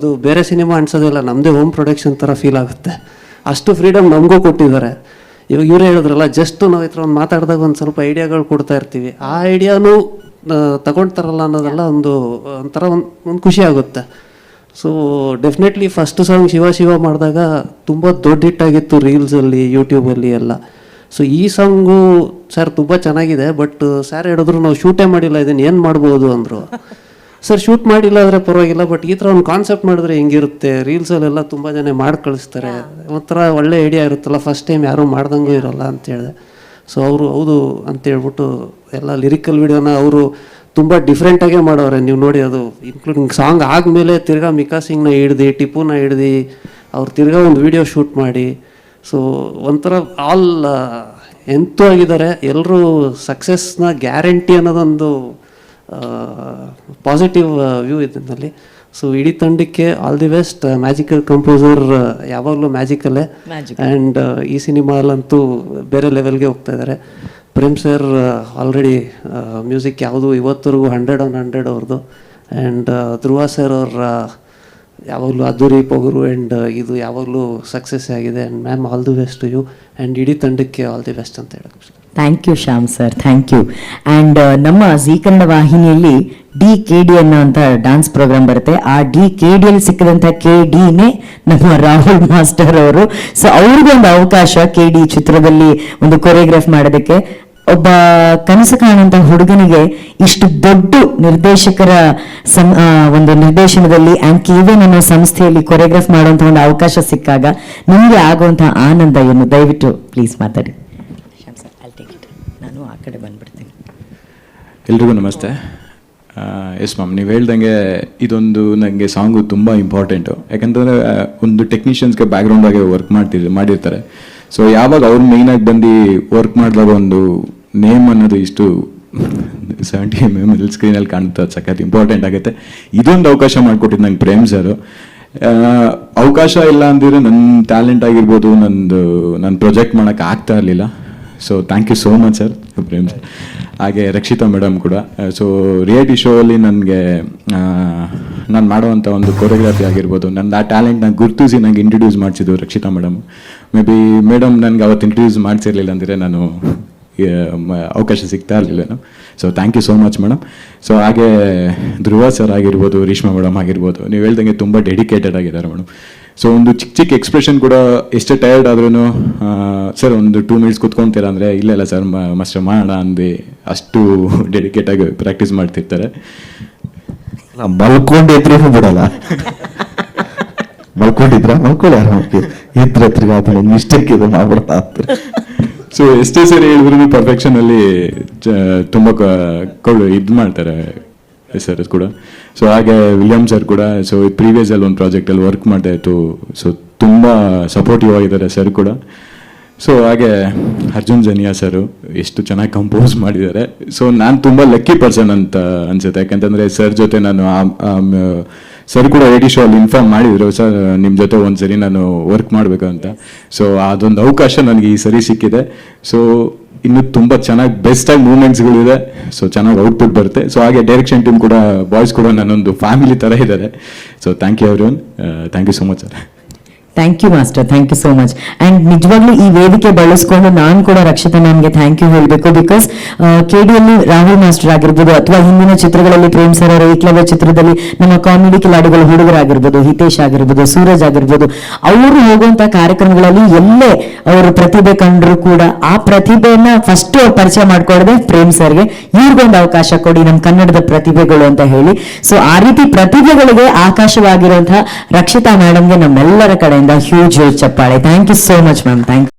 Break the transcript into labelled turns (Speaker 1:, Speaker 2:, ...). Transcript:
Speaker 1: ಅದು ಬೇರೆ ಸಿನಿಮಾ ಅನ್ಸೋದಿಲ್ಲ, ನಮ್ಮದೇ ಹೋಮ್ ಪ್ರೊಡಕ್ಷನ್ ಥರ ಫೀಲ್ ಆಗುತ್ತೆ. ಅಷ್ಟು ಫ್ರೀಡಮ್ ನಮಗೂ ಕೊಟ್ಟಿದ್ದಾರೆ. ಇವಾಗ ಇವರೇ ಹೇಳಿದ್ರಲ್ಲ, ಜಸ್ಟ್ ನಾವು ಈ ಥರ ಒಂದು ಮಾತಾಡಿದಾಗ ಒಂದು ಸ್ವಲ್ಪ ಐಡಿಯಾಗಳು ಕೊಡ್ತಾ ಇರ್ತೀವಿ. ಆ ಐಡಿಯಾನು ತಗೊಳ್ತಾರಲ್ಲ ಅನ್ನೋದೆಲ್ಲ ಒಂಥರ ಒಂದು ಖುಷಿ ಆಗುತ್ತೆ. So definitely first song Shiva Shiva ಮಾಡಿದಾಗ ತುಂಬ ದೊಡ್ಡ ಹಿಟ್ಟಾಗಿತ್ತು ರೀಲ್ಸಲ್ಲಿ, ಯೂಟ್ಯೂಬಲ್ಲಿ ಎಲ್ಲ. ಸೊ ಈ ಸಾಂಗು ಸರ್ ತುಂಬ ಚೆನ್ನಾಗಿದೆ, ಬಟ್ ಸರ್ ಹೇಳಿದ್ರು ನಾವು ಶೂಟೇ ಮಾಡಿಲ್ಲ, ಇದನ್ನು ಏನು ಮಾಡ್ಬೋದು ಅಂದರು. ಸರ್ ಶೂಟ್ ಮಾಡಿಲ್ಲ ಆದರೆ ಪರವಾಗಿಲ್ಲ, ಬಟ್ ಈ ಥರ ಒಂದು ಕಾನ್ಸೆಪ್ಟ್ ಮಾಡಿದ್ರೆ ಹೆಂಗಿರುತ್ತೆ, ರೀಲ್ಸಲ್ಲೆಲ್ಲ ತುಂಬ ಜನ ಮಾಡಿ ಕಳಿಸ್ತಾರೆ, ಒಂಥರ ಒಳ್ಳೆ ಐಡಿಯಾ ಇರುತ್ತಲ್ಲ, ಫಸ್ಟ್ ಟೈಮ್ ಯಾರೂ ಮಾಡ್ದಂಗೂ ಇರೋಲ್ಲ ಅಂತ ಹೇಳಿದೆ. ಸೊ ಅವರು ಹೌದು ಅಂತೇಳ್ಬಿಟ್ಟು ಎಲ್ಲ ಲಿರಿಕಲ್ ವಿಡಿಯೋನ ಅವರು ತುಂಬ ಡಿಫ್ರೆಂಟಾಗೇ ಮಾಡೋರೆ. ನೀವು ನೋಡಿ, ಅದು ಇನ್ಕ್ಲೂಡಿಂಗ್ ಸಾಂಗ್ ಆದಮೇಲೆ ತಿರ್ಗಾ ಮಿಕಾ ಸಿಂಗ್ನ ಹಿಡ್ದು, ಟಿಪ್ಪುನ ಹಿಡ್ದು ಅವ್ರು ತಿರ್ಗಾ ಒಂದು ವಿಡಿಯೋ ಶೂಟ್ ಮಾಡಿ, ಸೊ ಒಂಥರ ಆಲ್ ಎಂತೂ ಆಗಿದ್ದಾರೆ. ಎಲ್ಲರೂ ಸಕ್ಸಸ್ನ ಗ್ಯಾರಂಟಿ ಅನ್ನೋದೊಂದು ಪಾಸಿಟಿವ್ ವ್ಯೂ ಇದರಲ್ಲಿ. ಸೊ ಇಡೀ ತಂಡಕ್ಕೆ all the best. Magical composer ಯಾವಾಗಲೂ ಮ್ಯಾಜಿಕಲ್ಲೇ, ಆ್ಯಂಡ್ ಈ ಸಿನಿಮಾಲಂತೂ ಬೇರೆ ಲೆವೆಲ್ಗೆ ಹೋಗ್ತಾ ಇದ್ದಾರೆ. ಪ್ರೇಮ್ ಸರ್ ಆಲ್ರೆಡಿ ಮ್ಯೂಸಿಕ್ ಯಾವುದು ಇವತ್ತರೆಗೂ 100/100 ಅವ್ರದ್ದು. ಆ್ಯಂಡ್ ಧ್ರುವ ಸರ್ ಅವ್ರ ಯಾವಾಗಲೂ ಅದ್ದೂರಿ ಪೊಗರು ಆ್ಯಂಡ್ ಇದು ಯಾವಾಗಲೂ ಸಕ್ಸಸ್ ಆಗಿದೆ. And ma'am all the best to you, and ಇಡೀ ತಂಡಕ್ಕೆ ಆಲ್ ದಿ ಬೆಸ್ಟ್ ಅಂತ ಹೇಳಕ್ಕೆ.
Speaker 2: Thank you Shyam sir, thank you. And ನಮ್ಮ ಜೀ ಕನ್ನಡ ವಾಹಿನಿಯಲ್ಲಿ DKD ಅನ್ನೋಂಥ ಡಾನ್ಸ್ ಪ್ರೋಗ್ರಾಮ್ ಬರುತ್ತೆ. ಆ DKD ಸಿಕ್ಕಿದಂಥ KDನೇ ನಮ್ಮ ರಾಹುಲ್ ಮಾಸ್ಟರ್ ಅವರು. ಸೊ ಅವ್ರಿಗೂ ಒಂದು ಅವಕಾಶ KD ಚಿತ್ರದಲ್ಲಿ ಒಂದು ಕೊರಿಯೋಗ್ರಾಫ್ ಮಾಡೋದಕ್ಕೆ. ಒಬ್ಬ ಕನಸು ಕಾಣುವಂಥ ಹುಡುಗನಿಗೆ ಇಷ್ಟು ದೊಡ್ಡ ನಿರ್ದೇಶಕರ ಒಂದು ನಿರ್ದೇಶನದಲ್ಲಿ ಆ್ಯಂಡ್ KVN ಅನ್ನೋ ಸಂಸ್ಥೆಯಲ್ಲಿ ಕೊರಿಯೋಗ್ರಾಫ್ ಮಾಡುವಂಥ ಒಂದು ಅವಕಾಶ ಸಿಕ್ಕಾಗ ನಿಮಗೆ ಆಗುವಂಥ ಆನಂದ ಏನು? ದಯವಿಟ್ಟು ಪ್ಲೀಸ್ ಮಾತಾಡಿ. ನಾನು ಆ ಕಡೆ ಬಂದ್ಬಿಡ್ತೀನಿ.
Speaker 3: ಎಲ್ರಿಗೂ ನಮಸ್ತೆ. ಎಸ್ ಮ್ಯಾಮ್, ನೀವು ಹೇಳ್ದಂಗೆ ಇದೊಂದು ನನಗೆ ಸಾಂಗು ತುಂಬ ಇಂಪಾರ್ಟೆಂಟು. ಯಾಕಂತಂದರೆ ಒಂದು ಟೆಕ್ನಿಷಿಯನ್ಸ್ಗೆ ಬ್ಯಾಕ್ಗ್ರೌಂಡಾಗೆ ವರ್ಕ್ ಮಾಡಿರ್ತಾರೆ. ಸೊ ಯಾವಾಗ ಅವ್ರು ಮೇಯ್ನಾಗಿ ಬಂದು ವರ್ಕ್ ಮಾಡಿದಾಗ ಒಂದು ನೇಮ್ ಅನ್ನೋದು ಇಷ್ಟು 70 mm ಸ್ಕ್ರೀನಲ್ಲಿ ಕಾಣುತ್ತೆ, ಅದು ಸಖತ್ ಇಂಪಾರ್ಟೆಂಟ್ ಆಗುತ್ತೆ. ಇದೊಂದು ಅವಕಾಶ ಮಾಡಿಕೊಟ್ಟಿದ್ದು ನಂಗೆ ಪ್ರೇಮ್ ಸರು. ಅವಕಾಶ ಇಲ್ಲ ಅಂದಿದ್ರೆ ನನ್ನ ಟ್ಯಾಲೆಂಟ್ ಆಗಿರ್ಬೋದು, ನನ್ನ ಪ್ರೊಜೆಕ್ಟ್ ಮಾಡೋಕ್ಕೆ ಆಗ್ತಾ ಇರಲಿಲ್ಲ. So thank you so much sir, Prem sir. ಹಾಗೆ ರಕ್ಷಿತಾ ಮೇಡಮ್ ಕೂಡ. ಸೊ ರಿಯಾಲಿಟಿ ಶೋ ಅಲ್ಲಿ ನನಗೆ ನಾನು ಮಾಡುವಂಥ ಒಂದು ಕೊರಿಯೋಗ್ರಫಿ ಆಗಿರ್ಬೋದು, ನನ್ನ ಆ ಟ್ಯಾಲೆಂಟ್ನ ಗುರುತಿಸಿ ನನಗೆ ಇಂಟ್ರಡ್ಯೂಸ್ ಮಾಡಿಸಿದ್ದು Rakshita madam. Maybe madam ನನಗೆ ಅವತ್ತು ಇಂಟ್ರಡ್ಯೂಸ್ ಮಾಡಿಸಿರ್ಲಿಲ್ಲ ಅಂದರೆ ನಾನು ಅವಕಾಶ ಸಿಗ್ತಾ ಇರಲಿಲ್ಲ. So thank you so much madam. So ಹಾಗೆ ಧ್ರುವ ಸರ್ ಆಗಿರ್ಬೋದು, ರೇಷ್ಮಾ ಮೇಡಮ್ ಆಗಿರ್ಬೋದು, ನೀವು ಹೇಳ್ದಂಗೆ ತುಂಬ ಡೆಡಿಕೇಟೆಡ್ ಆಗಿದ್ದಾರೆ ಮೇಡಮ್. ಸೊ ಒಂದು ಚಿಕ್ಕ ಎಕ್ಸ್ಪ್ರೆಷನ್ ಕೂಡ ಎಷ್ಟೇ ಟಯರ್ಡ್ ಆದ್ರೂ ಸರ್ ಒಂದು 2 minutes ಕೂತ್ಕೊತೀರಾ ಅಂದರೆ ಇಲ್ಲ ಸರ್ ಮಾಸ್ಟರ್ ಮಾಡೋಣ ಅಂದು ಅಷ್ಟು ಡೆಡಿಕೇಟಾಗಿ ಪ್ರಾಕ್ಟೀಸ್ ಮಾಡ್ತಿರ್ತಾರೆ.
Speaker 4: ಮಲ್ಕೊಂಡಿದ್ರು ಬಿಡಲ್ಲ, ಮಲ್ಕೊಳ್ಳಿ ಆರಾಮಕ್ಕೆ ಇದ್ರ ಮಿಸ್ಟೇಕ್ ಇದು ಮಾಡ್ಬಿಡಲ್ಲ.
Speaker 3: ಸೊ ಎಷ್ಟೇ ಸರಿ ಹೇಳಿದ್ರು ಪರ್ಫೆಕ್ಷನಲ್ಲಿ ತುಂಬ ಇದು ಮಾಡ್ತಾರೆ ಸರ್ ಕೂಡ. ಸೊ ಹಾಗೆ ವಿಲಿಯಮ್ ಸರ್ ಕೂಡ. ಸೊ ಪ್ರೀವಿಯಸ್ ಅಲ್ಲಿ ಒಂದು ಪ್ರಾಜೆಕ್ಟಲ್ಲಿ ವರ್ಕ್ ಮಾಡ್ತಾ ಇತ್ತು. ಸೊ ತುಂಬ ಸಪೋರ್ಟಿವ್ ಆಗಿದ್ದಾರೆ ಸರ್ ಕೂಡ. ಸೊ ಹಾಗೆ ಅರ್ಜುನ್ ಜನಿಯಾ ಸರು ಎಷ್ಟು ಚೆನ್ನಾಗಿ ಕಂಪೋಸ್ ಮಾಡಿದ್ದಾರೆ. ಸೊ ನಾನು ತುಂಬ ಲಕ್ಕಿ ಪರ್ಸನ್ ಅಂತ ಅನ್ಸುತ್ತೆ. ಯಾಕಂತಂದರೆ ಸರ್ ಜೊತೆ ನಾನು ಸರ್ ಕೂಡ ರೇಡಿಯೋ ಶೋ ಅಲ್ಲಿ ಇನ್ಫಾರ್ಮ್ ಮಾಡಿದ್ರು, ಸರ್ ನಿಮ್ಮ ಜೊತೆ ಒಂದ್ಸರಿ ನಾನು ವರ್ಕ್ ಮಾಡಬೇಕಂತ. ಸೊ ಅದೊಂದು ಅವಕಾಶ ನನಗೆ ಈ ಸರಿ ಸಿಕ್ಕಿದೆ. ಸೊ ಇನ್ನು ತುಂಬ ಚೆನ್ನಾಗಿ ಬೆಸ್ಟಾಗಿ ಮೂಮೆಂಟ್ಸ್ಗಳಿದೆ. ಸೊ ಚೆನ್ನಾಗಿ ಔಟ್ಪುಟ್ ಬರುತ್ತೆ. ಸೊ ಹಾಗೆ ಡೈರೆಕ್ಷನ್ ಟೀಮ್ ಕೂಡ, ಬಾಯ್ಸ್ ಕೂಡ ನನ್ನೊಂದು ಫ್ಯಾಮಿಲಿ ಥರ ಇದ್ದಾರೆ. So thank you everyone, thank you so much sir.
Speaker 2: Thank you master, thank you so much. And ನಿಜವಾಗ್ಲೂ ಈ ವೇದಿಕೆ ಬಳಸ್ಕೊಂಡು ನಾನು ಕೂಡ ರಕ್ಷಿತಾ ಮ್ಯಾಮ್ಗೆ ಥ್ಯಾಂಕ್ ಯು ಹೇಳಬೇಕು. ಬಿಕಾಸ್ KDಯಲ್ಲಿ ರಾಹುಲ್ ಮಾಸ್ಟರ್ ಆಗಿರ್ಬೋದು, ಅಥವಾ ಹಿಂದಿನ ಚಿತ್ರಗಳಲ್ಲಿ ಪ್ರೇಮ್ ಸರ್ ಅವರ ಏಕಲವ್ಯ ಚಿತ್ರದಲ್ಲಿ ನಮ್ಮ ಕಾಮಿಡಿ ಕಿಲಾಡಿಗಳು ಹುಡುಗರಾಗಿರ್ಬೋದು, ಹಿತೇಶ್ ಆಗಿರ್ಬೋದು, ಸೂರಜ್ ಆಗಿರ್ಬೋದು, ಅವರು ಹೋಗುವಂಥ ಕಾರ್ಯಕ್ರಮಗಳಲ್ಲಿ ಎಲ್ಲೇ ಅವರು ಪ್ರತಿಭೆ ಕಂಡ್ರು ಕೂಡ ಆ ಪ್ರತಿಭೆಯನ್ನ ಫಸ್ಟ್ ಅವ್ರು ಪರಿಚಯ ಮಾಡ್ಕೊಳ್ಳದೆ ಪ್ರೇಮ್ ಸರ್ಗೆ ಇವ್ರಿಗೊಂದು ಅವಕಾಶ ಕೊಡಿ ನಮ್ಮ ಕನ್ನಡದ ಪ್ರತಿಭೆಗಳು ಅಂತ ಹೇಳಿ. ಸೊ ಆ ರೀತಿ ಪ್ರತಿಭೆಗಳಿಗೆ ಆಕಾಶವಾಗಿರುವಂತಹ ರಕ್ಷಿತಾ ಮೇಡಮ್ಗೆ ನಮ್ಮೆಲ್ಲರ ಕಡೆಯಿಂದ ಹ್ಯೂಜ್ ಚಪ್ಪಾಳೆ. Thank you so much ma'am. Thank you.